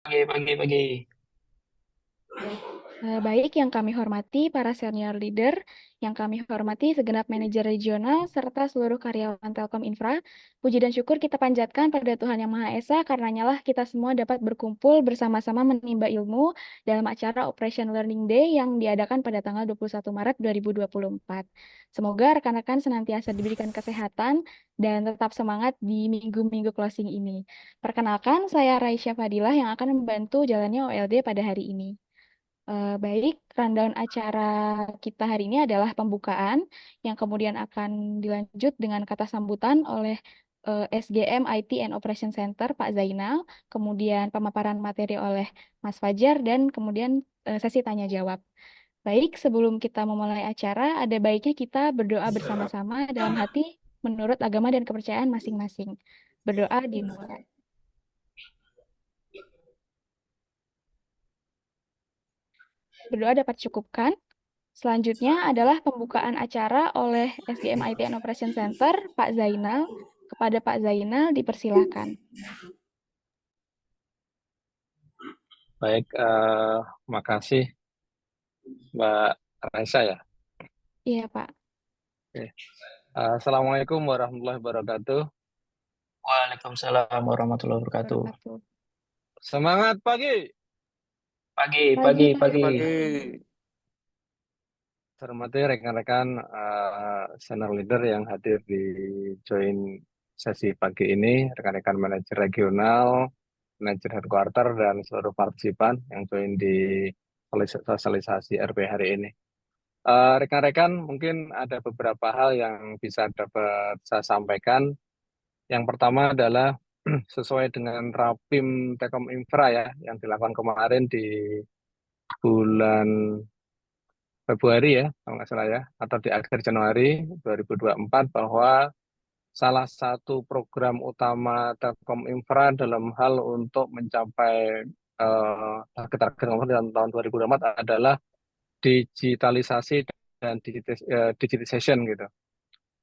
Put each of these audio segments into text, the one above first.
Pagi. Baik, yang kami hormati para senior leader, yang kami hormati segenap manajer regional, serta seluruh karyawan Telkom Infra. Puji dan syukur kita panjatkan pada Tuhan Yang Maha Esa, karenanya lah kita semua dapat berkumpul bersama-sama menimba ilmu dalam acara Operation Learning Day yang diadakan pada tanggal 21 Maret 2024. Semoga rekan-rekan senantiasa diberikan kesehatan dan tetap semangat di minggu-minggu closing ini. Perkenalkan, saya Raisya Fadilah yang akan membantu jalannya OLD pada hari ini. Baik, rundown acara kita hari ini adalah pembukaan yang kemudian akan dilanjut dengan kata sambutan oleh SGM IT and Operation Center Pak Zainal, kemudian pemaparan materi oleh Mas Fajar, dan kemudian sesi tanya jawab. Baik, sebelum kita memulai acara, ada baiknya kita berdoa bersama-sama dalam hati menurut agama dan kepercayaan masing-masing. Berdoa dimulai. Berdoa dapat cukupkan. Selanjutnya adalah pembukaan acara oleh SGM IT and Operation Center, Pak Zainal. Kepada Pak Zainal, dipersilahkan. Baik, makasih Mbak Raisa ya. Iya, Pak. Oke. Assalamualaikum warahmatullahi wabarakatuh. Waalaikumsalam warahmatullahi wabarakatuh. Wabarakatuh. Semangat pagi. Pagi. Pagi. Hormati rekan-rekan senior leader yang hadir di join sesi pagi ini, rekan-rekan manajer regional, manajer headquarter, dan seluruh partisipan yang join di sosialisasi RP hari ini. Rekan-rekan, mungkin ada beberapa hal yang bisa dapat saya sampaikan. Yang pertama adalah sesuai dengan Rapim Telkom Infra ya, yang dilakukan kemarin di bulan Februari ya, kalau nggak salah ya, atau di akhir Januari 2024, bahwa salah satu program utama Telkom Infra dalam hal untuk mencapai target-target dalam tahun 2024 adalah digitalisasi dan digitization gitu.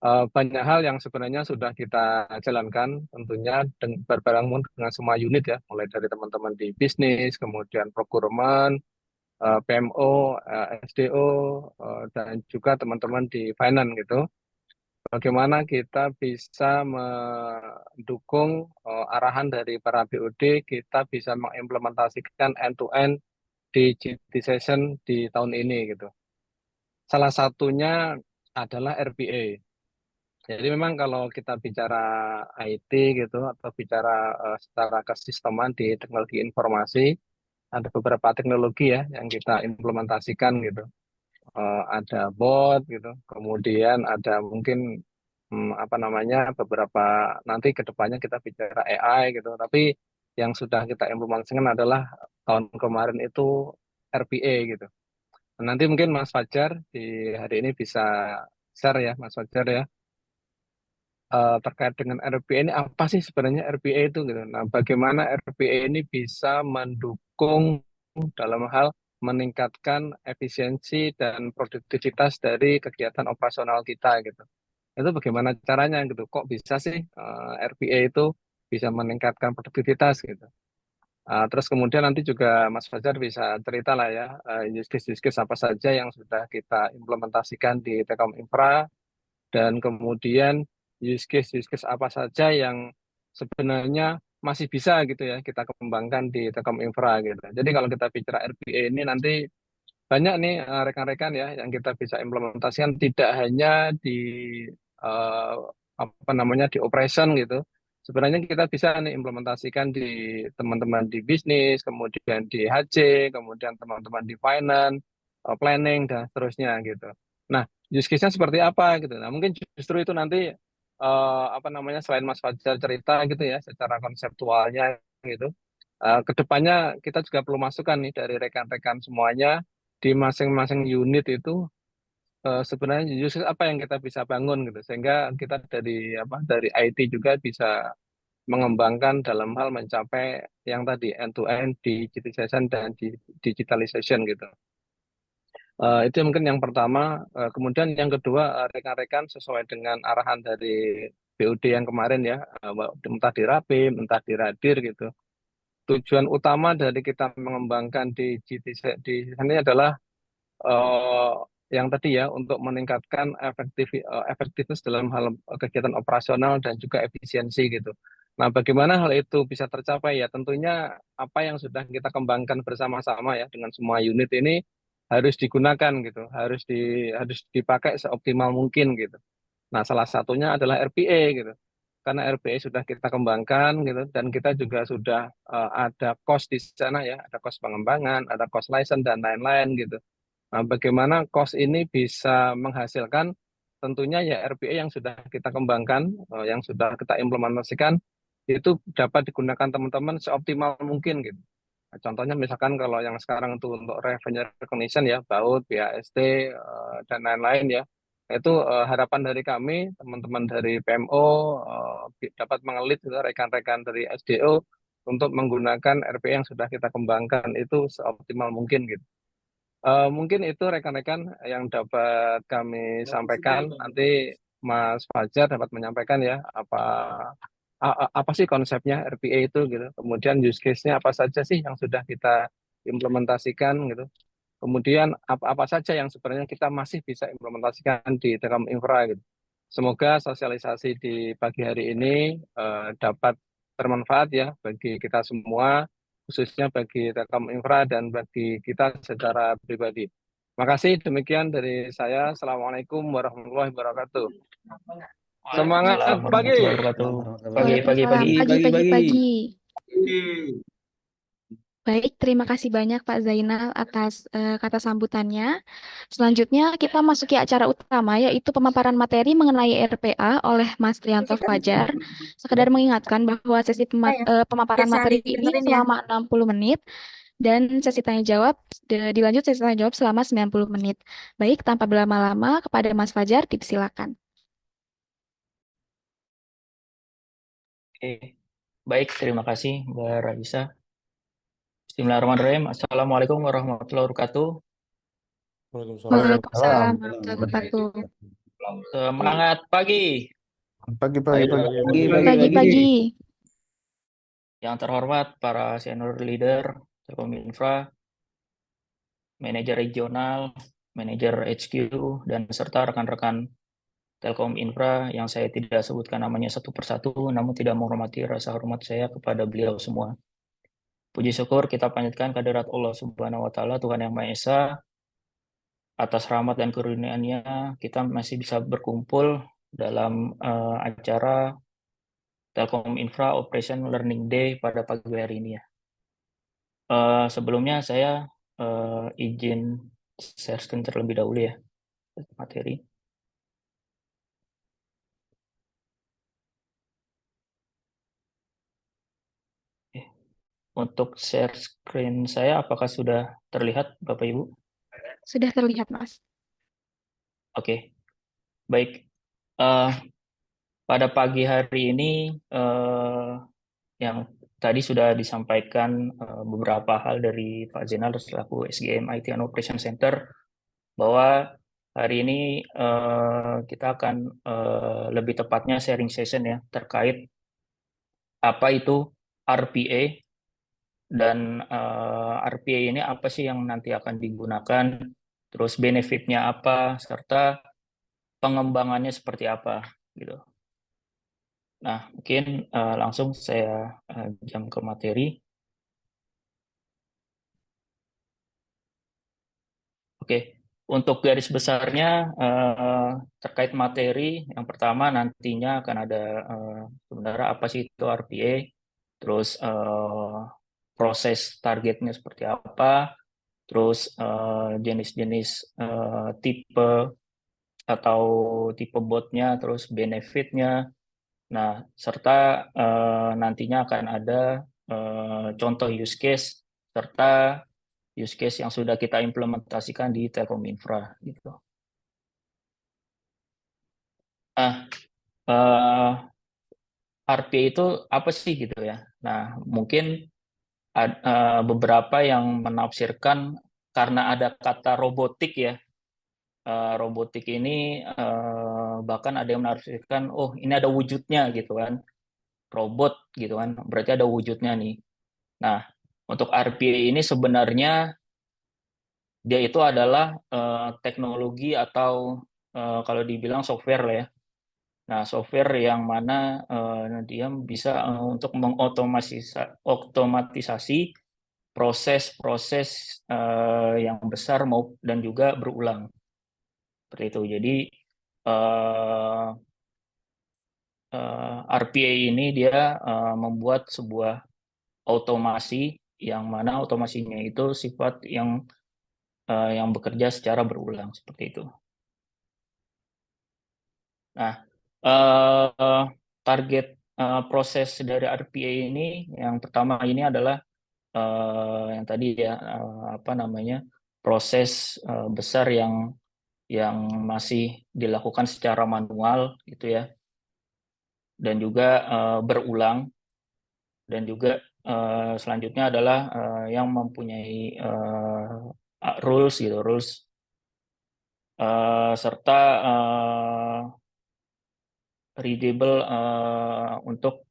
Banyak hal yang sebenarnya sudah kita jalankan tentunya berbareng dengan semua unit ya, mulai dari teman-teman di bisnis, kemudian procurement, PMO, SDO, dan juga teman-teman di finance gitu. Bagaimana kita bisa mendukung arahan dari para BOD, kita bisa mengimplementasikan end-to-end digitization di tahun ini gitu. Salah satunya adalah RPA. Jadi memang kalau kita bicara IT gitu atau bicara secara kesisteman di teknologi informasi, ada beberapa teknologi ya yang kita implementasikan gitu. Ada bot gitu, kemudian ada mungkin apa namanya beberapa nanti ke depannya kita bicara AI gitu. Tapi yang sudah kita implementasikan adalah tahun kemarin itu RPA gitu. Nanti mungkin Mas Fajar di hari ini bisa share ya Mas Fajar ya, terkait dengan RPA ini apa sih sebenarnya RPA itu gitu. Nah, bagaimana RPA ini bisa mendukung dalam hal meningkatkan efisiensi dan produktivitas dari kegiatan operasional kita gitu. Itu bagaimana caranya gitu. Kok bisa sih RPA itu bisa meningkatkan produktivitas gitu. Terus kemudian nanti juga Mas Fajar bisa cerita lah ya, use case apa saja yang sudah kita implementasikan di Telkom Infra, dan kemudian use case apa saja yang sebenarnya masih bisa gitu ya kita kembangkan di Telkom Infra gitu. Jadi kalau kita bicara RPA ini nanti banyak nih rekan-rekan ya yang kita bisa implementasikan, tidak hanya di eh, apa namanya di operation gitu. Sebenarnya kita bisa nih implementasikan di teman-teman di bisnis, kemudian di HC, kemudian teman-teman di finance, planning dan seterusnya gitu. Nah, use case-nya seperti apa gitu. Nah, mungkin justru itu nanti apa namanya selain Mas Fajar cerita gitu ya secara konseptualnya gitu. Kedepannya kita juga perlu masukan nih dari rekan-rekan semuanya di masing-masing unit itu, sebenarnya justru apa yang kita bisa bangun gitu sehingga kita dari apa dari IT juga bisa mengembangkan dalam hal mencapai yang tadi end to end digitization dan digitalization gitu. Itu mungkin yang pertama. Kemudian yang kedua, rekan-rekan sesuai dengan arahan dari BUD yang kemarin ya, entah di Rapim, entah di Radir gitu. tujuan utama dari kita mengembangkan di GTC di sini adalah eh, yang tadi ya untuk meningkatkan efektivitas dalam hal kegiatan operasional dan juga efisiensi gitu. Nah, bagaimana hal itu bisa tercapai ya? Tentunya apa yang sudah kita kembangkan bersama-sama ya dengan semua unit ini harus digunakan gitu, harus dipakai seoptimal mungkin gitu. Nah, salah satunya adalah RPA gitu. Karena RPA sudah kita kembangkan gitu dan kita juga sudah ada cost di sana ya, ada cost pengembangan, ada cost license dan lain-lain gitu. Nah, bagaimana cost ini bisa menghasilkan tentunya ya RPA yang sudah kita kembangkan, yang sudah kita implementasikan itu dapat digunakan teman-teman seoptimal mungkin gitu. Nah, contohnya misalkan kalau yang sekarang itu untuk revenue recognition ya, BAUT, BAST, dan lain-lain ya, itu harapan dari kami, teman-teman dari PMO dapat mengelit gitu, rekan-rekan dari SDO untuk menggunakan RPA yang sudah kita kembangkan itu seoptimal mungkin gitu. Mungkin itu rekan-rekan yang dapat kami sampaikan. Nanti Mas Fajar dapat menyampaikan ya apa sih konsepnya RPA itu gitu. Kemudian use case-nya apa saja sih yang sudah kita implementasikan gitu. Kemudian apa-apa saja yang sebenarnya kita masih bisa implementasikan di Telkom Infra gitu. Semoga sosialisasi di pagi hari ini dapat bermanfaat ya bagi kita semua, khususnya bagi Telkom Infra dan bagi kita secara pribadi. Makasih, demikian dari saya. Assalamualaikum warahmatullahi wabarakatuh. Semangat Waalaikumsalam pagi! warahmatullahi wabarakatuh. Pagi, pagi, Waalaikumsalam. pagi. Pagi. Baik, terima kasih banyak Pak Zainal atas kata sambutannya. Selanjutnya kita masuki acara utama yaitu pemaparan materi mengenai RPA oleh Mas Trianto Fajar. Sekedar mengingatkan bahwa sesi pemaparan materi ini selama 60 menit dan sesi tanya jawab dilanjut sesi tanya jawab selama 90 menit. Baik, tanpa berlama-lama kepada Mas Fajar dipersilakan. Oke. Baik, terima kasih Mbak Raisa. Bismillahirrahmanirrahim. Assalamualaikum warahmatullahi wabarakatuh. Waalaikumsalam warahmatullahi wabarakatuh. Semangat pagi. Pagi. Yang terhormat para senior leader Telkom Infra, manajer regional, manajer HQ, dan serta rekan-rekan Telkom Infra yang saya tidak sebutkan namanya satu persatu, namun tidak menghormati rasa hormat saya kepada beliau semua. Puji syukur kita panjatkan kehadirat Allah Subhanahu wa Ta'ala, Tuhan Yang Maha Esa, atas rahmat dan karunia-Nya kita masih bisa berkumpul dalam acara Telkom Infra Operation Learning Day pada pagi hari ini ya. Sebelumnya saya izin share screen terlebih dahulu ya materi. Untuk share screen saya, apakah sudah terlihat Bapak Ibu? Sudah terlihat, Mas. Oke, baik. Pada pagi hari ini yang tadi sudah disampaikan beberapa hal dari Pak Zainal selaku SGM IT and Operation Center bahwa hari ini kita akan lebih tepatnya sharing session ya terkait apa itu RPA dan RPA ini apa sih yang nanti akan digunakan, terus benefitnya apa, serta pengembangannya seperti apa gitu. Nah, mungkin langsung saya jam ke materi. Oke, untuk garis besarnya terkait materi, yang pertama nantinya akan ada sebenarnya apa sih itu RPA, terus proses targetnya seperti apa, terus jenis-jenis tipe atau tipe botnya, terus benefitnya. Nah, serta nantinya akan ada contoh use case serta use case yang sudah kita implementasikan di Telkom Infra gitu. Nah, RPA itu apa sih gitu ya? Nah, mungkin beberapa yang menafsirkan karena ada kata robotik ya. Robotik ini bahkan ada yang menafsirkan, oh ini ada wujudnya gitu kan, robot gitu kan, berarti ada wujudnya nih. Nah, untuk RPA ini sebenarnya dia itu adalah teknologi atau kalau dibilang software lah ya. Nah, software yang mana dia bisa untuk otomatisasi proses-proses yang besar dan juga berulang. Seperti itu. Jadi RPA ini dia membuat sebuah otomasi yang mana otomasinya itu sifat yang bekerja secara berulang seperti itu. Nah, target proses dari RPA ini yang pertama ini adalah yang tadi ya apa namanya proses besar yang masih dilakukan secara manual gitu ya, dan juga berulang, dan juga selanjutnya adalah yang mempunyai rules gitu, serta readable untuk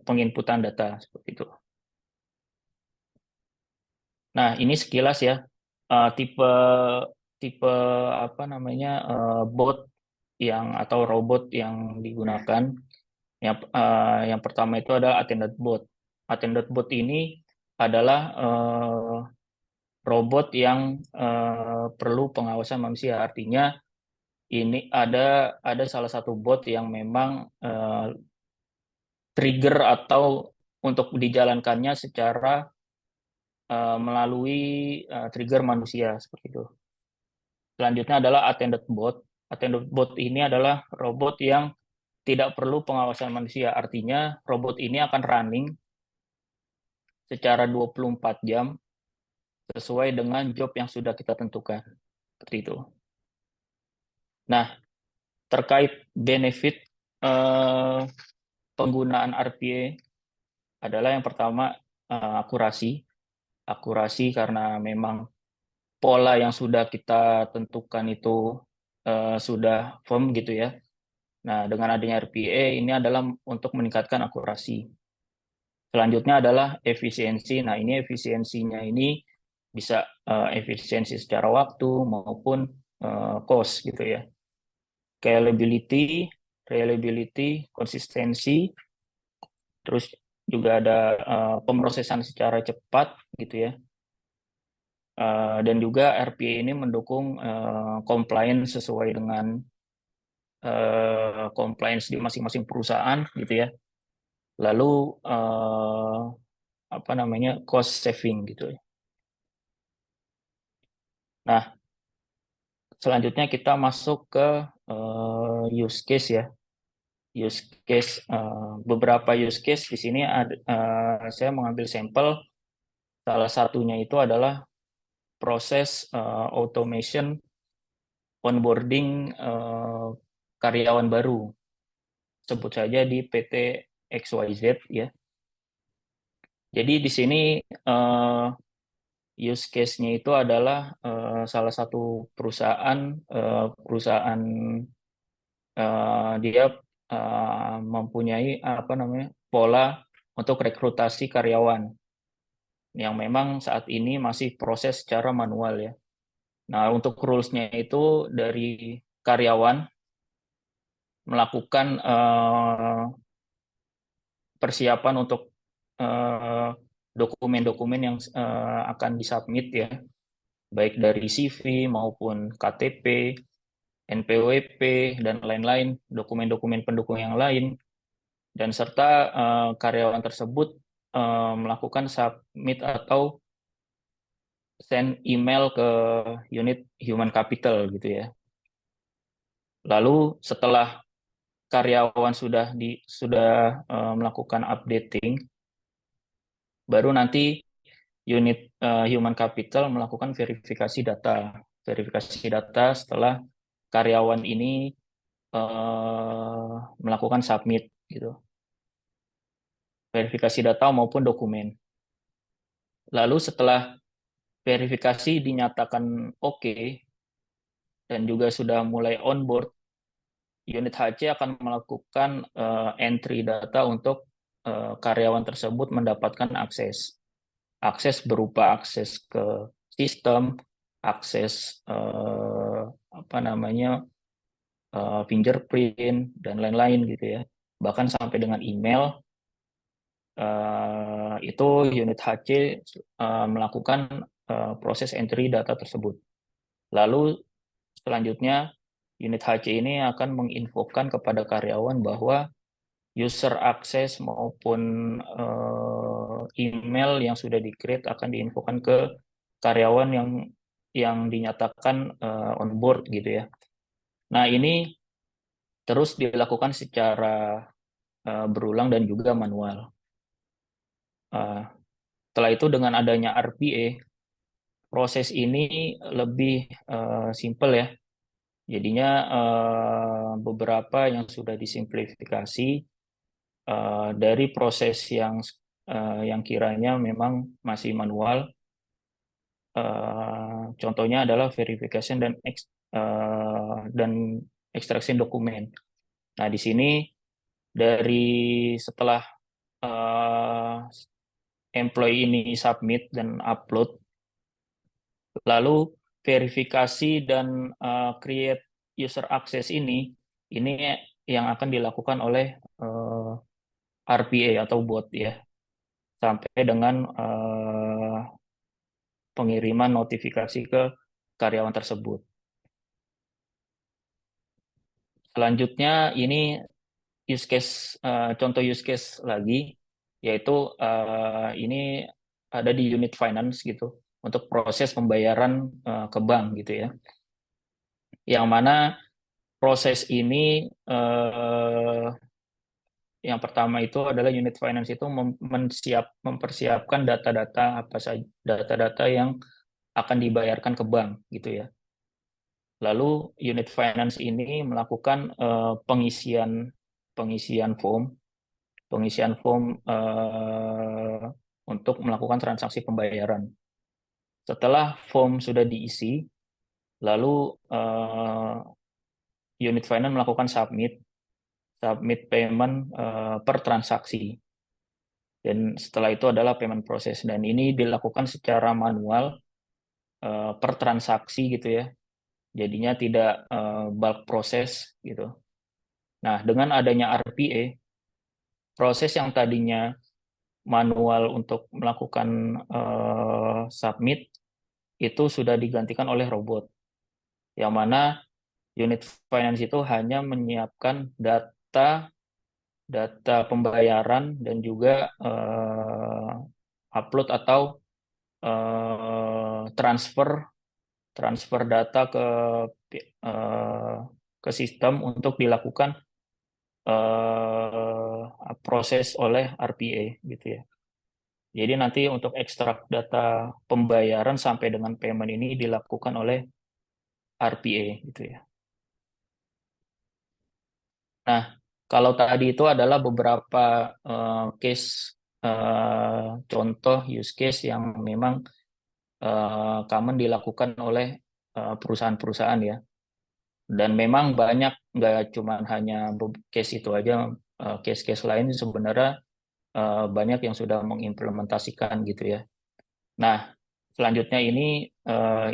penginputan data seperti itu. Nah, ini sekilas ya tipe apa namanya bot atau robot yang digunakan. Yang pertama itu adalah attended bot. Attended bot ini adalah robot yang perlu pengawasan manusia. Artinya ini ada salah satu bot yang memang trigger atau untuk dijalankannya secara melalui trigger manusia seperti itu. Selanjutnya adalah attended bot. Attended bot ini adalah robot yang tidak perlu pengawasan manusia. Artinya robot ini akan running secara 24 jam sesuai dengan job yang sudah kita tentukan. Seperti itu. Nah, terkait benefit penggunaan RPA adalah yang pertama akurasi. Akurasi karena memang pola yang sudah kita tentukan itu sudah firm gitu ya. Nah, dengan adanya RPA ini adalah untuk meningkatkan akurasi. Selanjutnya adalah efisiensi. Nah, ini efisiensinya ini bisa efisiensi secara waktu maupun cost gitu ya. Reliability, konsistensi, terus juga ada pemrosesan secara cepat gitu ya. Dan juga RPA ini mendukung compliance sesuai dengan compliance di masing-masing perusahaan gitu ya. Lalu apa namanya cost saving gitu ya. Nah, selanjutnya kita masuk ke use case ya. Use case beberapa use case di sini saya mengambil sampel. Salah satunya itu adalah proses automation onboarding karyawan baru. Sebut saja di PT XYZ ya. Jadi di sini use case-nya itu adalah salah satu perusahaan dia mempunyai apa namanya pola untuk rekrutasi karyawan yang memang saat ini masih proses secara manual ya. Nah, untuk rules-nya itu dari karyawan melakukan persiapan untuk dokumen-dokumen yang akan disubmit ya, baik dari CV maupun KTP, NPWP, dan lain-lain, dokumen-dokumen pendukung yang lain, dan serta karyawan tersebut melakukan submit atau send email ke unit human capital gitu ya. Lalu setelah karyawan sudah melakukan updating, baru nanti unit human capital melakukan verifikasi data. Verifikasi data setelah karyawan ini melakukan submit gitu. Verifikasi data maupun dokumen. Lalu setelah verifikasi dinyatakan oke dan juga sudah mulai onboard, unit HC akan melakukan entry data untuk karyawan tersebut mendapatkan akses. Akses berupa akses ke sistem, akses fingerprint dan lain-lain gitu ya. Bahkan sampai dengan email, itu unit HC melakukan proses entry data tersebut. Lalu selanjutnya unit HC ini akan menginfokan kepada karyawan bahwa user access maupun email yang sudah di-create akan diinfokan ke karyawan yang dinyatakan on board gitu ya. Nah, ini terus dilakukan secara berulang dan juga manual. Setelah itu dengan adanya RPA, proses ini lebih simpel ya. Jadinya beberapa yang sudah disimplifikasi dari proses yang kiranya memang masih manual. Contohnya adalah verification dan extraction dokumen. Nah, di sini dari setelah employee ini submit dan upload, lalu verifikasi dan create user access ini yang akan dilakukan oleh RPA atau bot ya, sampai dengan pengiriman notifikasi ke karyawan tersebut. Selanjutnya ini contoh use case lagi, yaitu ini ada di unit finance gitu untuk proses pembayaran ke bank gitu ya. Yang mana proses ini yang pertama itu adalah unit finance itu mempersiapkan data-data yang akan dibayarkan ke bank gitu ya. Lalu unit finance ini melakukan pengisian form untuk melakukan transaksi pembayaran. Setelah form sudah diisi, lalu unit finance melakukan submit payment per transaksi. Dan setelah itu adalah payment process. Dan ini dilakukan secara manual per transaksi gitu ya. Jadinya tidak bulk proses gitu. Nah, dengan adanya RPA, proses yang tadinya manual untuk melakukan submit itu sudah digantikan oleh robot. Yang mana unit finance itu hanya menyiapkan data pembayaran dan juga upload atau transfer data ke sistem untuk dilakukan proses oleh RPA gitu ya. Jadi nanti untuk ekstrak data pembayaran sampai dengan payment ini dilakukan oleh RPA gitu ya. Nah, kalau tadi itu adalah beberapa case contoh use case yang memang common dilakukan oleh perusahaan-perusahaan ya. Dan memang banyak, nggak cuma hanya case itu aja, case-case lain sebenarnya banyak yang sudah mengimplementasikan gitu ya. Nah, selanjutnya ini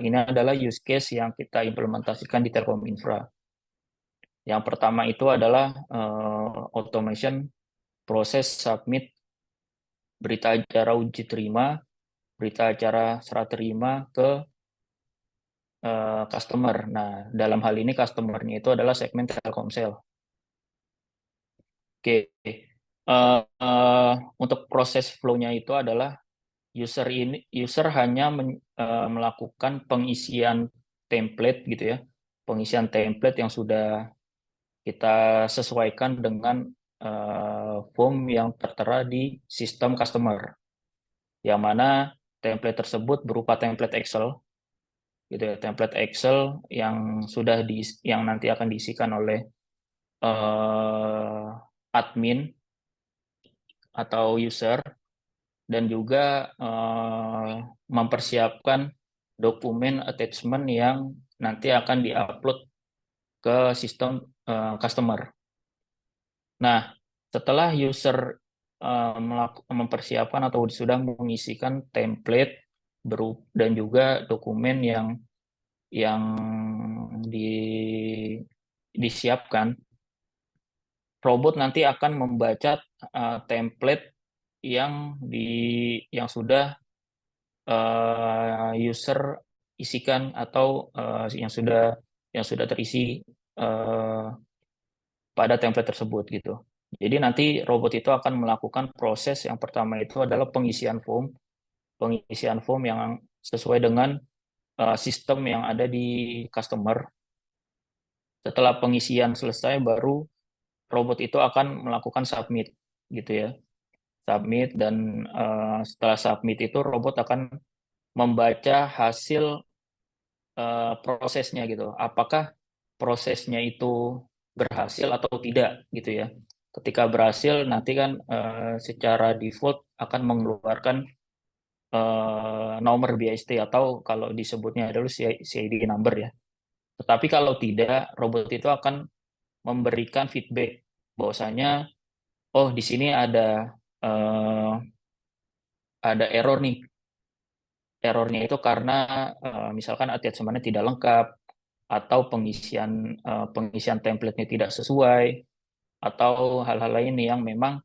adalah use case yang kita implementasikan di Telkom Infra. Yang pertama itu adalah automation proses submit berita acara uji terima, berita acara serah terima ke customer. Nah, dalam hal ini customer-nya itu adalah segmen Telkomsel. Oke, untuk proses flow-nya itu adalah user hanya melakukan pengisian template gitu ya, pengisian template yang sudah kita sesuaikan dengan form yang tertera di sistem customer, yang mana template tersebut berupa template Excel gitu ya, template Excel yang yang nanti akan diisikan oleh admin atau user, dan juga mempersiapkan dokumen attachment yang nanti akan diupload ke sistem customer. Nah, setelah user mempersiapkan atau sudah mengisikan template dan juga dokumen yang disiapkan. Robot nanti akan membaca template yang sudah user isikan atau yang sudah terisi pada template tersebut gitu. Jadi nanti robot itu akan melakukan proses yang pertama itu adalah pengisian form yang sesuai dengan sistem yang ada di customer. Setelah pengisian selesai, baru robot itu akan melakukan submit gitu ya. Submit, dan setelah submit itu robot akan membaca hasil prosesnya gitu. Apakah prosesnya itu berhasil atau tidak gitu ya. Ketika berhasil, nanti kan secara default akan mengeluarkan nomor BIST atau kalau disebutnya adalah CID number ya. Tetapi kalau tidak, robot itu akan memberikan feedback bahwasanya oh di sini ada error nih. Errornya itu karena misalkan attachment-nya tidak lengkap, atau pengisian template-nya tidak sesuai, atau hal-hal lain yang memang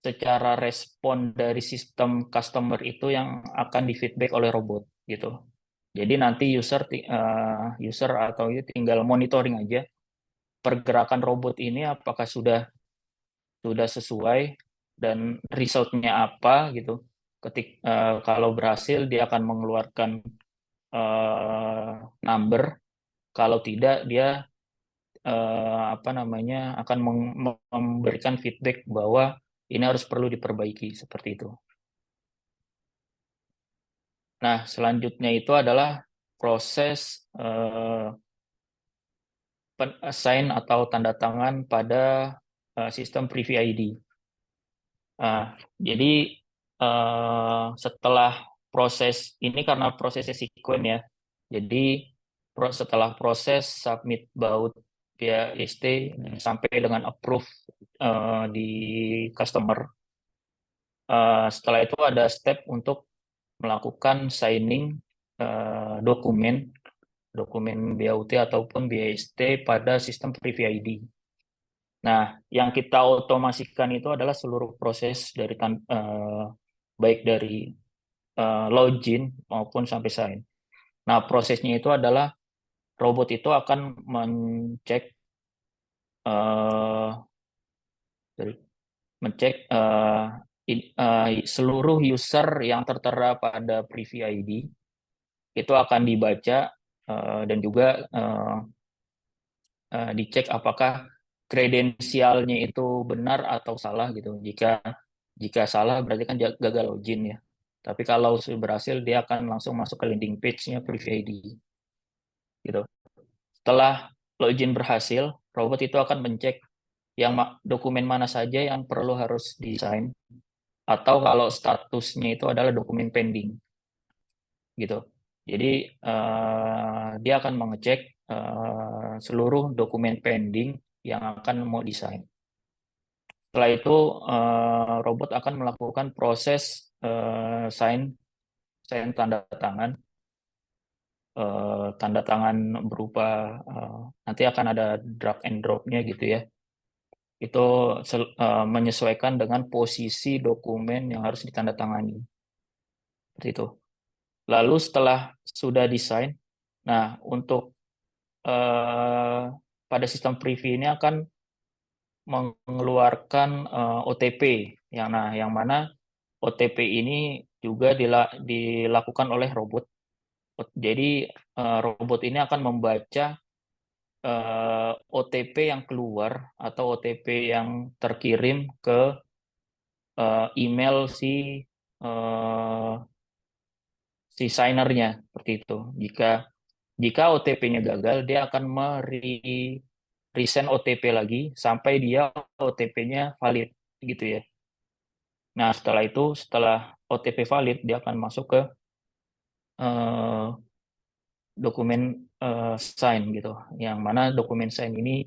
secara respon dari sistem customer itu yang akan di-feedback oleh robot gitu. Jadi nanti user atau tinggal monitoring aja pergerakan robot ini apakah sudah sesuai dan resultnya apa gitu. Kalau berhasil dia akan mengeluarkan number, kalau tidak dia akan memberikan feedback bahwa ini harus perlu diperbaiki seperti itu. Nah, selanjutnya itu adalah proses assign atau tanda tangan pada sistem Privy ID. Jadi setelah proses ini, karena prosesnya sekuen ya, jadi setelah proses submit baud via ST sampai dengan approve di customer, setelah itu ada step untuk melakukan signing dokumen BAUT ataupun BAST pada sistem Privy ID. Nah, yang kita otomasikan itu adalah seluruh proses dari baik dari login maupun sampai sign. Nah, prosesnya itu adalah robot itu akan mengecek seluruh user yang tertera pada Privy ID itu akan dibaca dan juga dicek apakah kredensialnya itu benar atau salah gitu. Jika salah berarti kan gagal login ya. Tapi kalau sudah berhasil, dia akan langsung masuk ke landing page-nya Privy ID gitu. Setelah login berhasil, robot itu akan mencek dokumen mana saja yang perlu harus di-sign, atau kalau statusnya itu adalah dokumen pending gitu. Jadi dia akan mengecek seluruh dokumen pending yang akan mau desain. Setelah itu robot akan melakukan proses sign tanda tangan berupa nanti akan ada drag and drop-nya gitu ya. Itu menyesuaikan dengan posisi dokumen yang harus ditandatangani. Seperti itu. Lalu setelah sudah desain, nah untuk pada sistem Privy ini akan mengeluarkan OTP yang mana OTP ini juga dilakukan oleh robot. Jadi robot ini akan membaca OTP yang keluar atau OTP yang terkirim ke email si signernya seperti itu. Jika OTP-nya gagal, dia akan resend OTP lagi sampai dia OTP-nya valid gitu ya. Nah, setelah OTP valid, dia akan masuk ke dokumen sign gitu. Yang mana dokumen sign ini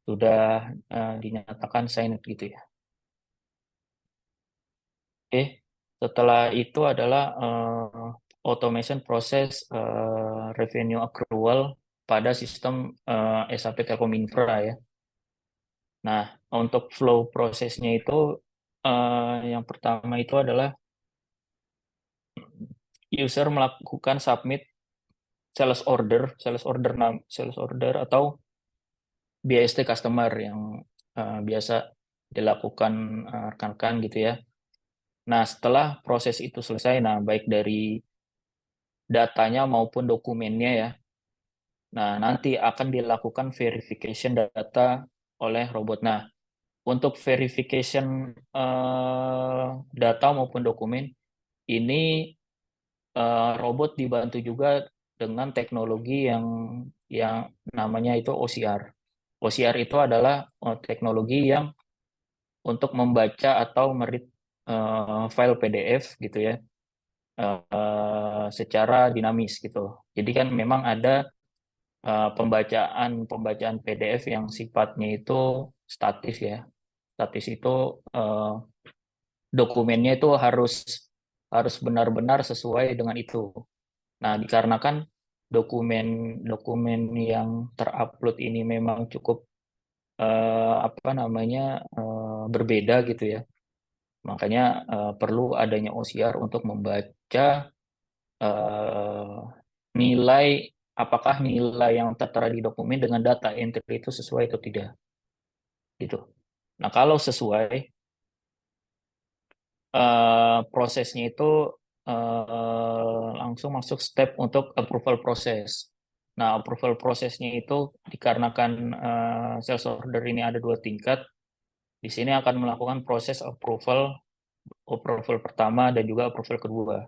sudah dinyatakan signed gitu ya. Oke, setelah itu adalah automation proses revenue accrual pada sistem SAP Telkom Infra ya. Nah, untuk flow prosesnya itu yang pertama itu adalah user melakukan submit sales order atau BST customer yang biasa dilakukan rekan-rekan gitu ya. Nah, setelah proses itu selesai, nah baik dari datanya maupun dokumennya ya, nah nanti akan dilakukan verification data oleh robot. Nah, untuk verification data maupun dokumen ini robot dibantu juga dengan teknologi yang namanya itu OCR. OCR itu adalah teknologi yang untuk membaca atau meread file PDF gitu ya secara dinamis gitu. Jadi kan memang ada pembacaan PDF yang sifatnya itu statis ya. Statis itu dokumennya itu harus benar-benar sesuai dengan itu. Nah, dikarenakan dokumen yang terupload ini memang cukup apa namanya berbeda gitu ya. Makanya perlu adanya OCR untuk membaca eh, nilai apakah nilai yang tertera di dokumen dengan data entry itu sesuai atau tidak gitu. Nah, kalau sesuai prosesnya itu langsung masuk step untuk approval proses. Nah, approval prosesnya itu dikarenakan sales order ini ada 2 tingkat, di sini akan melakukan proses approval pertama dan juga approval kedua.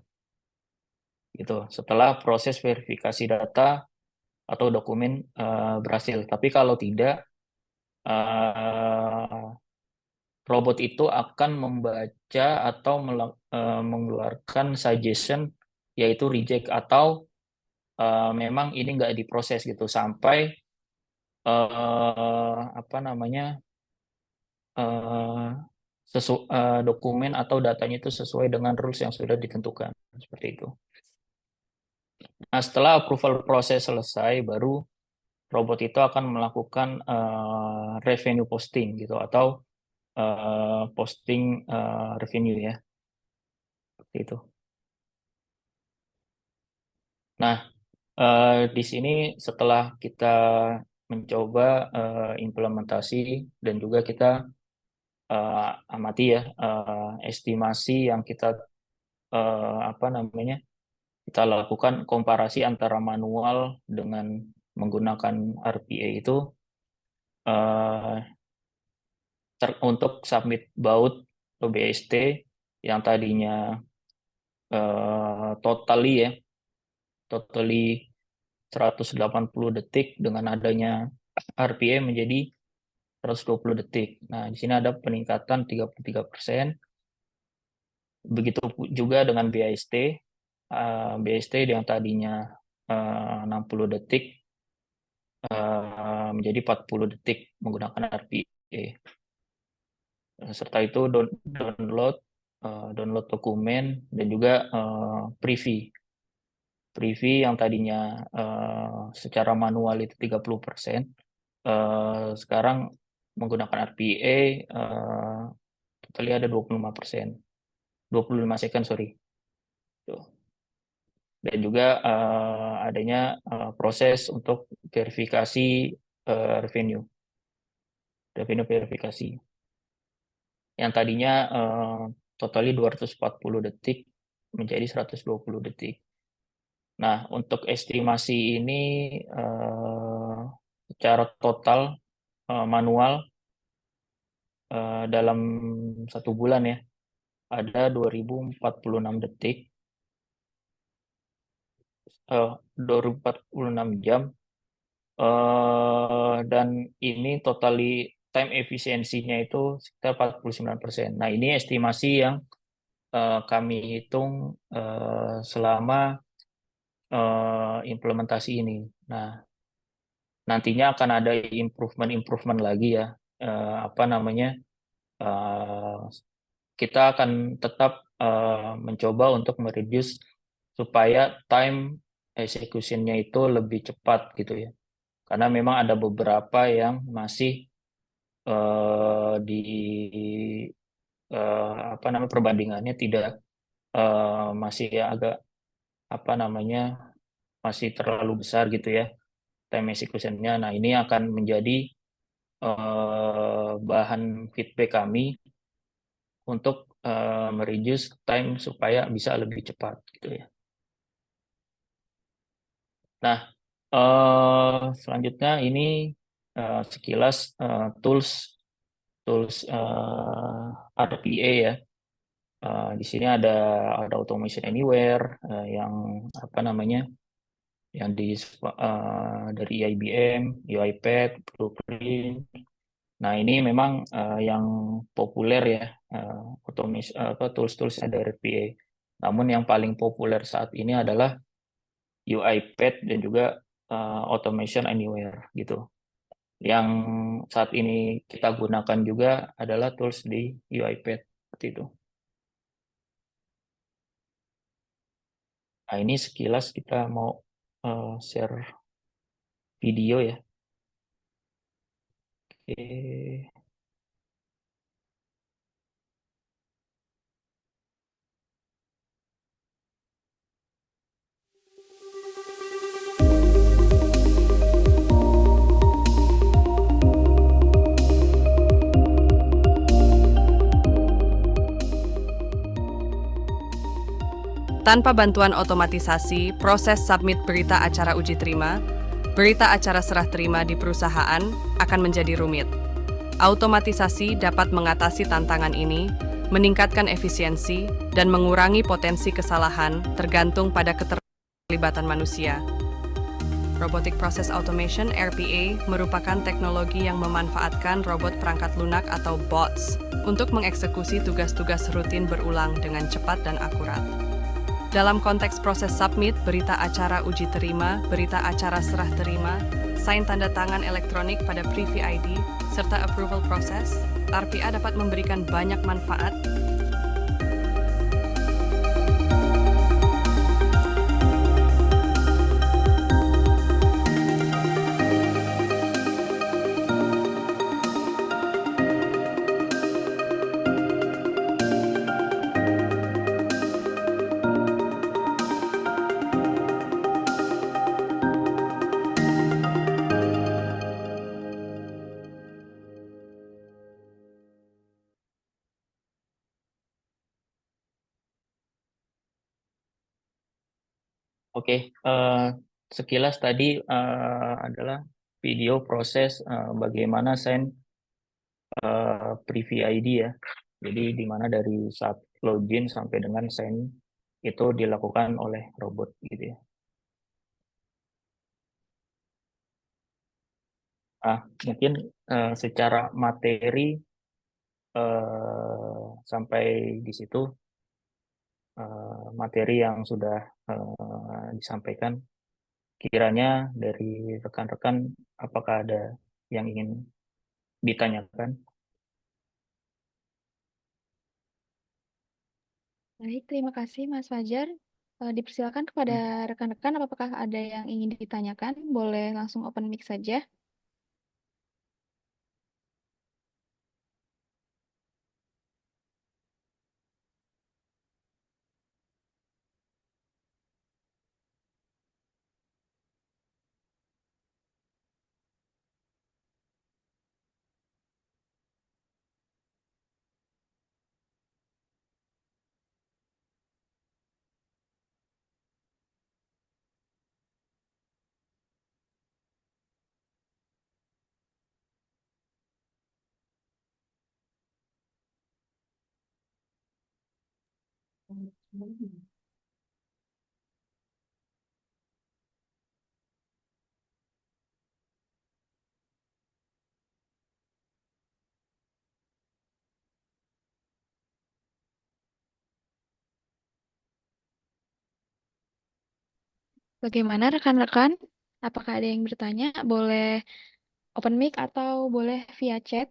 Gitu. Setelah proses verifikasi data atau dokumen berhasil. Tapi kalau tidak, robot itu akan membaca atau mengeluarkan suggestion, yaitu reject atau memang ini nggak diproses gitu sampai apa namanya uh, dokumen atau datanya itu sesuai dengan rules yang sudah ditentukan seperti itu. Nah, setelah approval proses selesai, baru robot itu akan melakukan revenue posting gitu atau posting revenue ya, seperti itu. Nah, di sini setelah kita mencoba implementasi dan juga kita amati ya estimasi yang kita apa namanya kita lakukan komparasi antara manual dengan menggunakan RPA itu untuk submit baut atau BST yang tadinya totally 180 detik dengan adanya RPA menjadi 120 detik. Nah, di sini ada peningkatan 33%. Begitu juga dengan BST. BST yang tadinya 60 detik menjadi 40 detik menggunakan RPA. Serta itu download dokumen dan juga preview. Preview yang tadinya secara manual itu 30%, sekarang menggunakan RPA totally ada 25%. 25 second, sorry. Tuh. Dan juga adanya proses untuk verifikasi revenue verifikasi yang tadinya totally 240 detik menjadi 120 detik. Nah, untuk estimasi ini secara total manual dalam 1 bulan ya ada 2046 detik 2046 jam dan ini totally time efisiensinya itu sekitar 49%. Nah, ini estimasi yang kami hitung selama implementasi ini. Nah, nantinya akan ada improvement lagi ya. Apa namanya? Kita akan tetap mencoba untuk mereduce supaya time execution-nya itu lebih cepat gitu ya. Karena memang ada beberapa yang masih di apa namanya perbandingannya tidak masih agak apa namanya masih terlalu besar gitu ya time execution-nya. Nah, ini akan menjadi bahan feedback kami untuk mereduce time supaya bisa lebih cepat gitu ya. Nah, selanjutnya ini sekilas tools RPA ya. Di sini ada automation anywhere yang apa namanya yang dari IBM, UiPath, Blueprint. Nah, ini memang yang populer ya automation tools-tools dari RPA. Namun yang paling populer saat ini adalah UiPath dan juga Automation Anywhere gitu. Yang saat ini kita gunakan juga adalah tools di UiPath seperti itu. Nah, ini sekilas kita mau share video ya. Oke. Tanpa bantuan otomatisasi, proses submit berita acara uji terima, berita acara serah terima di perusahaan akan menjadi rumit. Automatisasi dapat mengatasi tantangan ini, meningkatkan efisiensi, dan mengurangi potensi kesalahan tergantung pada keterlibatan manusia. Robotic Process Automation (RPA) merupakan teknologi yang memanfaatkan robot perangkat lunak atau bots untuk mengeksekusi tugas-tugas rutin berulang dengan cepat dan akurat. Dalam konteks proses submit, berita acara uji terima, berita acara serah terima, sign tanda tangan elektronik pada Privy ID, serta approval process, RPA dapat memberikan banyak manfaat. Oke, sekilas tadi adalah video proses bagaimana sign Privy ID ya. Jadi di mana dari saat login sampai dengan sign itu dilakukan oleh robot gitu ya. Mungkin secara materi sampai di situ materi yang sudah disampaikan. Kiranya dari rekan-rekan apakah ada yang ingin ditanyakan? Baik, terima kasih Mas Fajar. Dipersilakan kepada rekan-rekan apakah ada yang ingin ditanyakan? Boleh langsung open mic saja. Bagaimana rekan-rekan? Apakah ada yang bertanya? Boleh open mic atau boleh via chat?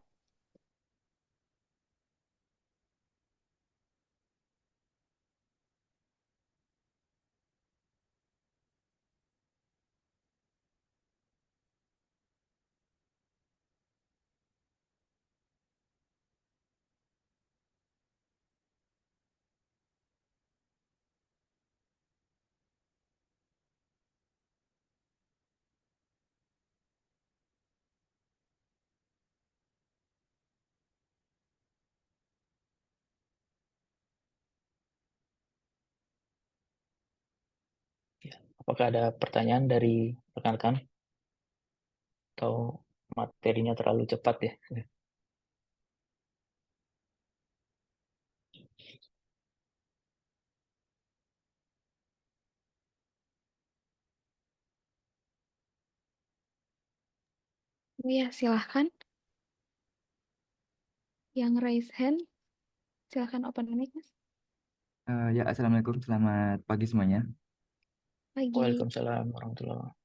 Apakah ada pertanyaan dari rekan-rekan? Atau materinya terlalu cepat ya? Oh ya, silahkan. Yang raise hand, silahkan open mic, Mas. Ya, Assalamualaikum, selamat pagi semuanya. Pagi. Waalaikumsalam warahmatullahi.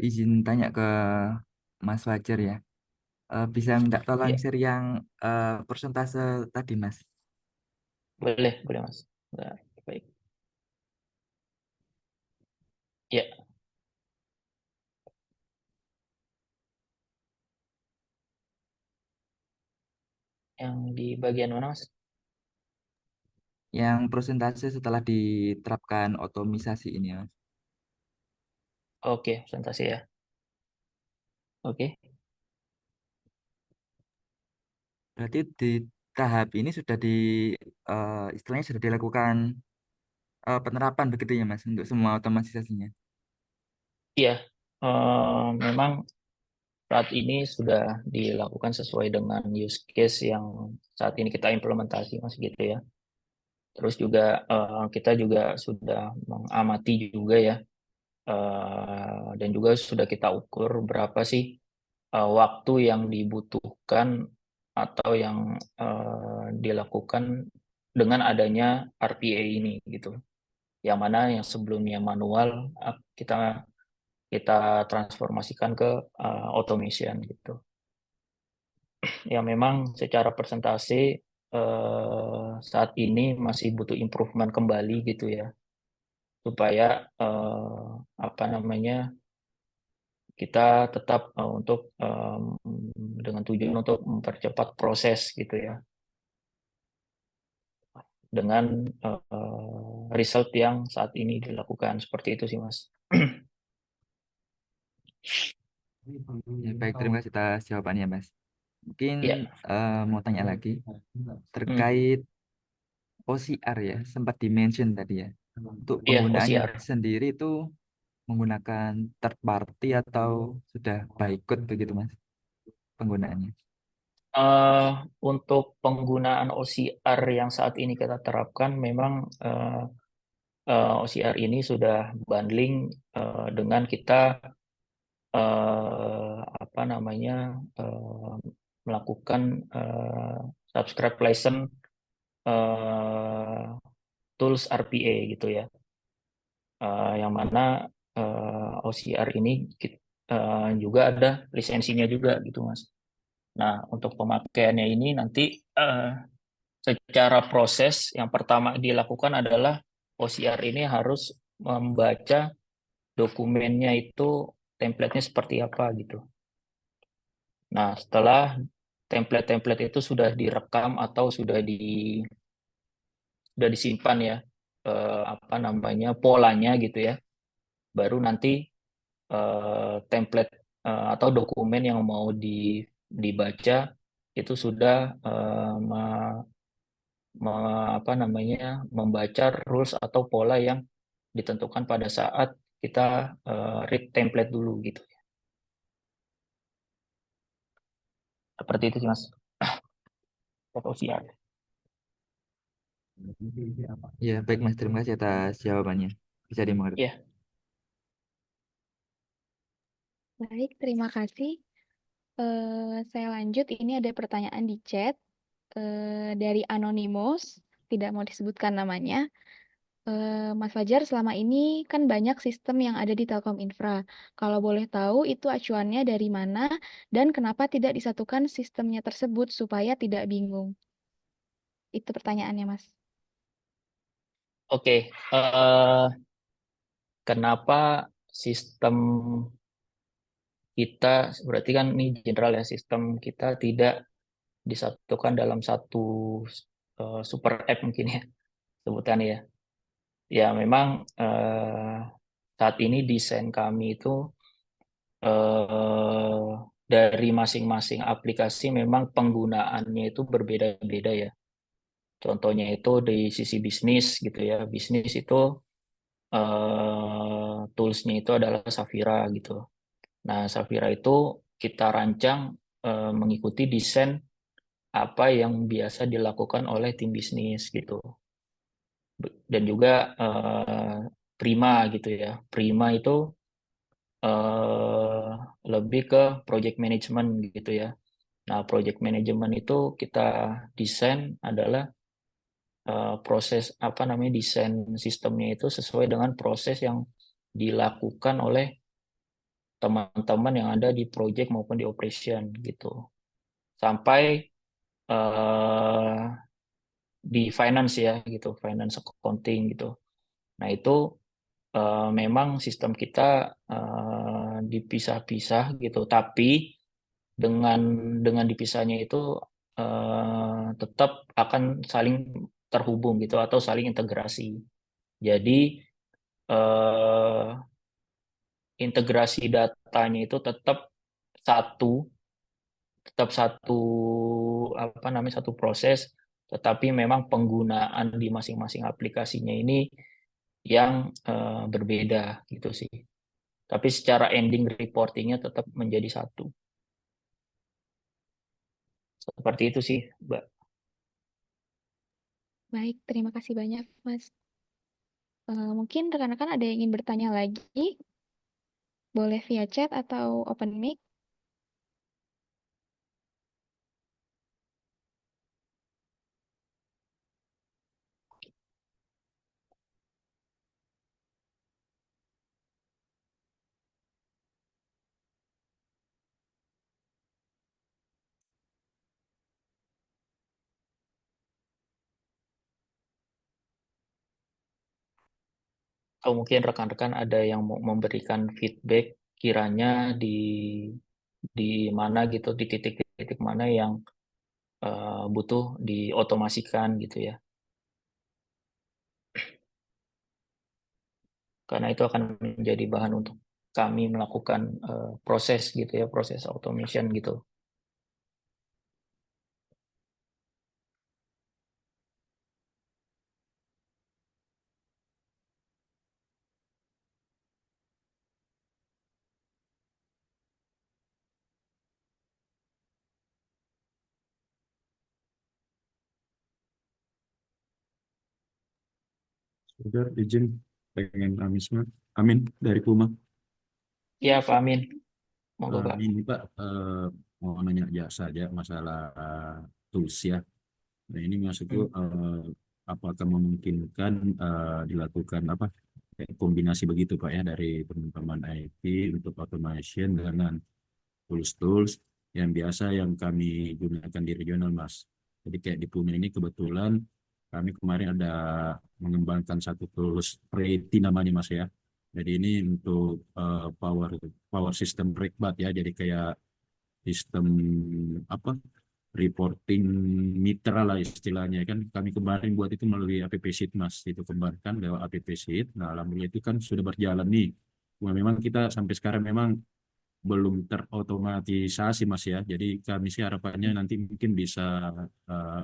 Izin tanya ke Mas Fajar ya. Bisa minta tolong Ya, share yang persentase tadi, Mas? boleh Mas. Nah, baik. Ya, yang di bagian mana, Mas? Yang persentase setelah diterapkan otomisasi ini, Mas. Oke, presentasi ya. Oke. Berarti di tahap ini sudah istilahnya sudah dilakukan penerapan begitu ya, Mas, untuk semua otomatisasinya. Iya, memang saat ini sudah dilakukan sesuai dengan use case yang saat ini kita implementasi, Mas, gitu ya. Terus juga kita juga sudah mengamati juga ya, dan juga sudah kita ukur berapa sih waktu yang dibutuhkan atau yang dilakukan dengan adanya RPA ini gitu. Yang mana yang sebelumnya manual kita transformasikan ke automation gitu. Ya memang secara persentase saat ini masih butuh improvement kembali gitu ya, supaya apa namanya kita tetap untuk dengan tujuan untuk mempercepat proses gitu ya, dengan result yang saat ini dilakukan seperti itu sih Mas. Ya, baik, terima kasih atas jawabannya, Mas. Mungkin Ya, mau tanya lagi terkait OCR ya, sempat dimention tadi ya. Untuk ya penggunaannya OCR. sendiri itu menggunakan third party atau sudah by code begitu, Mas, penggunaannya? Untuk penggunaan OCR yang saat ini kita terapkan memang OCR ini sudah bundling dengan kita apa namanya melakukan subscribe license tools RPA gitu ya, yang mana OCR ini juga ada lisensinya juga gitu Mas. Nah untuk pemakaiannya ini nanti secara proses yang pertama dilakukan adalah OCR ini harus membaca dokumennya itu template-nya seperti apa gitu. Nah, setelah template-template itu sudah direkam atau sudah disimpan ya, apa namanya polanya gitu ya, baru nanti template atau dokumen yang mau dibaca itu sudah apa namanya membaca rules atau pola yang ditentukan pada saat kita read template dulu gitu. Seperti itu sih Mas. OCR. Ya, baik, Mas, terima kasih atas jawabannya. Bisa dimengerti. Ya. Baik, terima kasih. Saya lanjut, ini ada pertanyaan di chat dari Anonymous, tidak mau disebutkan namanya. Mas Fajar, selama ini kan banyak sistem yang ada di Telkom Infra. Kalau boleh tahu itu acuannya dari mana dan kenapa tidak disatukan sistemnya tersebut supaya tidak bingung? Itu pertanyaannya, Mas. Oke, kenapa sistem kita, berarti kan ini general ya, sistem kita tidak disatukan dalam satu super app mungkin ya, sebutannya ya. Ya memang saat ini desain kami itu dari masing-masing aplikasi memang penggunaannya itu berbeda-beda ya. Contohnya itu di sisi bisnis gitu ya, bisnis itu toolsnya itu adalah Safira gitu. Nah, Safira itu kita rancang mengikuti desain apa yang biasa dilakukan oleh tim bisnis gitu. Dan juga Prima gitu ya. Prima itu lebih ke project management gitu ya. Nah, project management itu kita desain adalah proses apa namanya desain sistemnya itu sesuai dengan proses yang dilakukan oleh teman-teman yang ada di project maupun di operation gitu. Sampai di finance ya gitu, finance accounting gitu. Nah, itu memang sistem kita dipisah-pisah gitu, tapi dengan dipisahnya itu tetap akan saling terhubung gitu atau saling integrasi. Jadi eh, integrasi datanya itu satu tetap satu apa namanya satu proses, tetapi memang penggunaan di masing-masing aplikasinya ini yang berbeda gitu sih. Tapi secara ending reportingnya tetap menjadi satu. Seperti itu sih, Mbak. Baik, terima kasih banyak, Mas. Mungkin rekan-rekan ada yang ingin bertanya lagi, boleh via chat atau open mic. Atau mungkin rekan-rekan ada yang mau memberikan feedback kiranya di mana gitu, di titik-titik mana yang butuh diotomasikan gitu ya. Karena itu akan menjadi bahan untuk kami melakukan proses gitu ya, proses automation gitu. Sudah izin pengen Amisma. Amin dari Puma. Ya, Pak Amin. Monggo, Pak. Ini Pak mau nanya saja masalah tools ya. Nah ini maksudku apakah memungkinkan dilakukan apa kayak kombinasi begitu Pak ya dari teman-teman IT untuk automation dengan tools-tools yang biasa yang kami gunakan di regional Mas. Jadi kayak di Puma ini kebetulan kami kemarin ada mengembangkan satu tools Preti namanya Mas ya. Jadi ini untuk power power system Rekbat ya. Jadi kayak sistem apa reporting mitra lah istilahnya kan kami kemarin buat itu melalui app sheet Mas itu kembangkan lewat app sheet. Nah alhamdulillah itu kan sudah berjalan nih. Cuma memang kita sampai sekarang memang belum terotomatisasi Mas ya. Jadi kami sih harapannya nanti mungkin bisa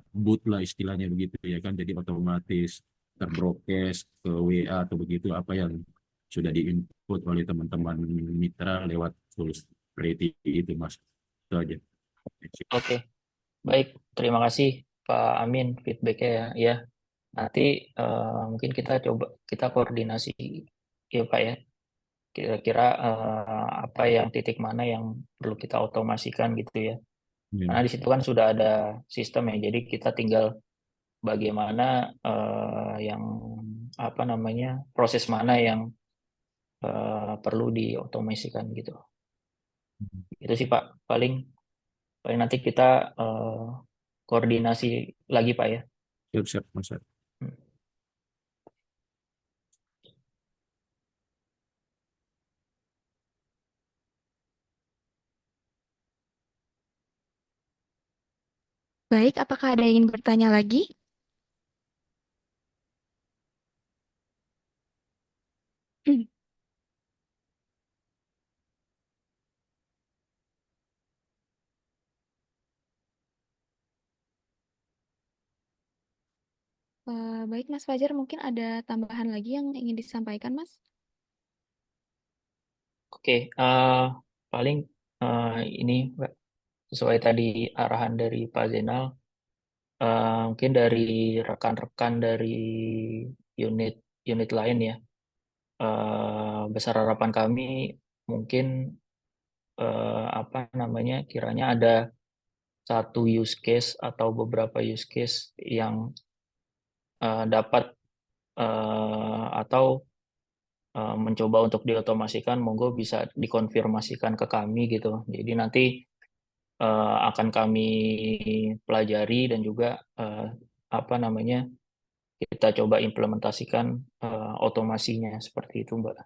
boot lah istilahnya begitu ya kan. Jadi otomatis terbroadcast ke WA atau begitu apa yang sudah diinput oleh teman-teman mitra lewat tools Preti itu Mas. Itu aja. Oke, baik. Terima kasih Pak Amin feedbacknya ya. Ya, nanti mungkin kita koordinasi ya Pak ya. Kira-kira apa yang titik mana yang perlu kita otomasikan gitu ya. Ya. Karena di situ kan sudah ada sistem ya. Jadi kita tinggal bagaimana yang apa namanya proses mana yang perlu diotomasikan gitu. Itu sih Pak. Paling paling nanti kita koordinasi lagi Pak ya. Siap-siap Mas. Hmm. Baik, apakah ada yang ingin bertanya lagi? Baik, Mas Fajar, mungkin ada tambahan lagi yang ingin disampaikan, Mas? Oke, paling ini Mbak, sesuai tadi arahan dari Pak Zainal, mungkin dari rekan-rekan dari unit lain ya, besar harapan kami mungkin apa namanya, kiranya ada satu use case atau beberapa use case yang dapat atau mencoba untuk diotomasikan, monggo bisa dikonfirmasikan ke kami gitu. Jadi nanti akan kami pelajari dan juga apa namanya, kita coba implementasikan otomasinya seperti itu, Mbak.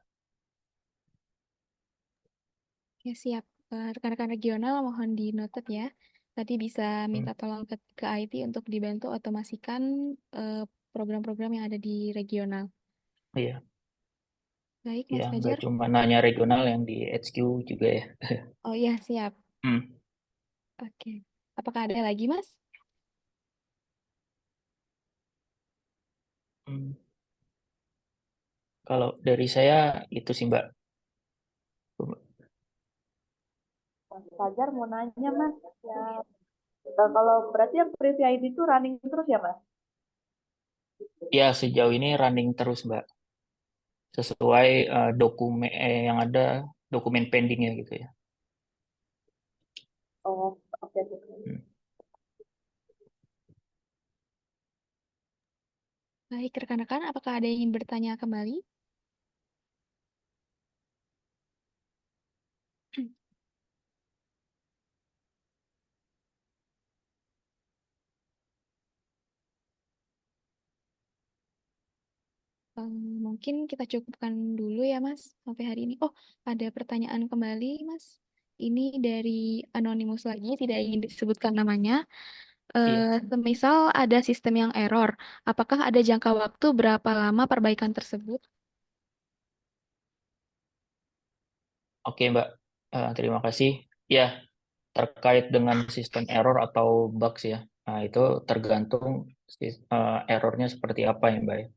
Ya, siap. Rekan-rekan regional mohon di-noted ya. Tadi bisa minta tolong ke IT untuk dibantu otomasikan program-program yang ada di regional. Iya, Baik, Mas ya Fajar. nggak cuma nanya regional, yang di HQ juga ya. Oh iya, siap. Hmm. Oke. Apakah ada lagi, Mas? Hmm. Kalau dari saya itu sih, Mbak. Mas Fajar mau nanya Mas, ya kalau berarti yang Privy ID itu running terus ya Mas? Ya, sejauh ini running terus, Mbak. Sesuai dokumen yang ada, dokumen pendingnya gitu ya. Oh, oke. Hmm. Baik, rekan-rekan, apakah ada yang ingin bertanya kembali? Mungkin kita cukupkan dulu ya, Mas, sampai hari ini. Oh, ada pertanyaan kembali, Mas. Ini dari Anonymous lagi, tidak ingin disebutkan namanya. Iya. Semisal ada sistem yang error, apakah ada jangka waktu berapa lama perbaikan tersebut? Oke, Mbak. Terima kasih. Ya, terkait dengan sistem error atau bugs ya. Nah, itu tergantung errornya seperti apa ya, Mbak, ya.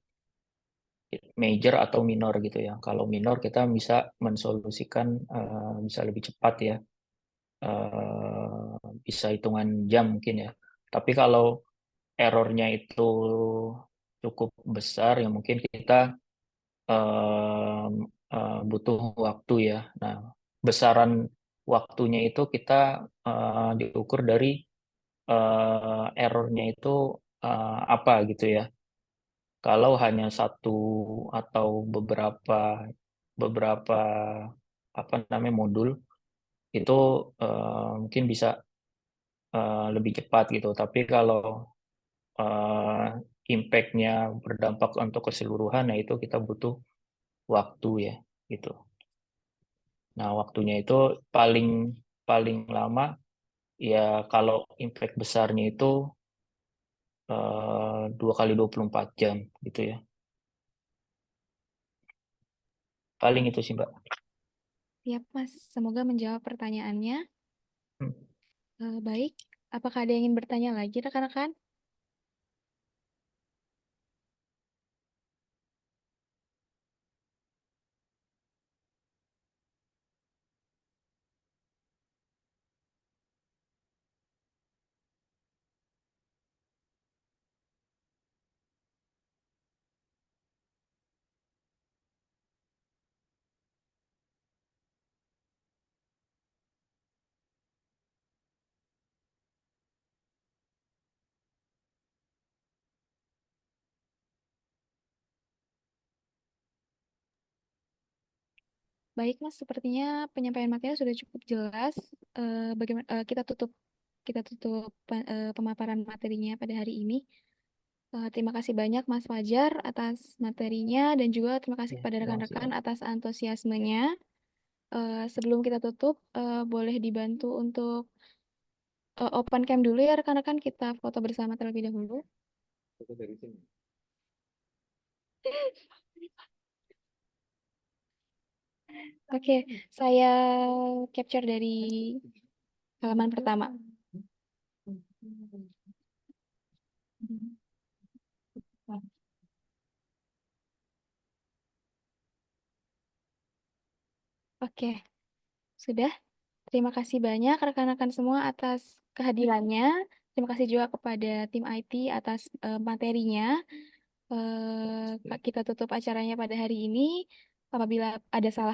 Major atau minor gitu ya. Kalau minor kita bisa mensolusikan bisa lebih cepat ya. Bisa hitungan jam mungkin ya. Tapi kalau errornya itu cukup besar ya, mungkin kita eh, butuh waktu ya. Nah, besaran waktunya itu kita diukur dari errornya itu apa gitu ya. Kalau hanya satu atau beberapa beberapa apa namanya modul itu mungkin bisa lebih cepat gitu. Tapi kalau eh, impact-nya berdampak untuk keseluruhan, nah itu kita butuh waktu ya gitu. Nah, waktunya itu paling paling lama ya kalau impact besarnya itu 2 kali 24 jam gitu ya. Paling itu sih, Mbak. Siap, Mas. Semoga menjawab pertanyaannya. Hmm. Baik, apakah ada yang ingin bertanya lagi, rekan-rekan? Baik, Mas. Sepertinya penyampaian materi sudah cukup jelas. Bagaimana kita tutup pemaparan materinya pada hari ini. Terima kasih banyak Mas Fajar atas materinya dan juga terima kasih Ya, kepada terima kasih, rekan-rekan Mbak. atas antusiasmenya. Sebelum kita tutup, boleh dibantu untuk open cam dulu ya rekan-rekan. Kita foto bersama terlebih dahulu. Oke, saya capture dari halaman pertama. Oke. Sudah. Terima kasih banyak rekan-rekan semua atas kehadirannya. Terima kasih juga kepada tim IT atas materinya. Kita tutup acaranya pada hari ini. Apabila ada salah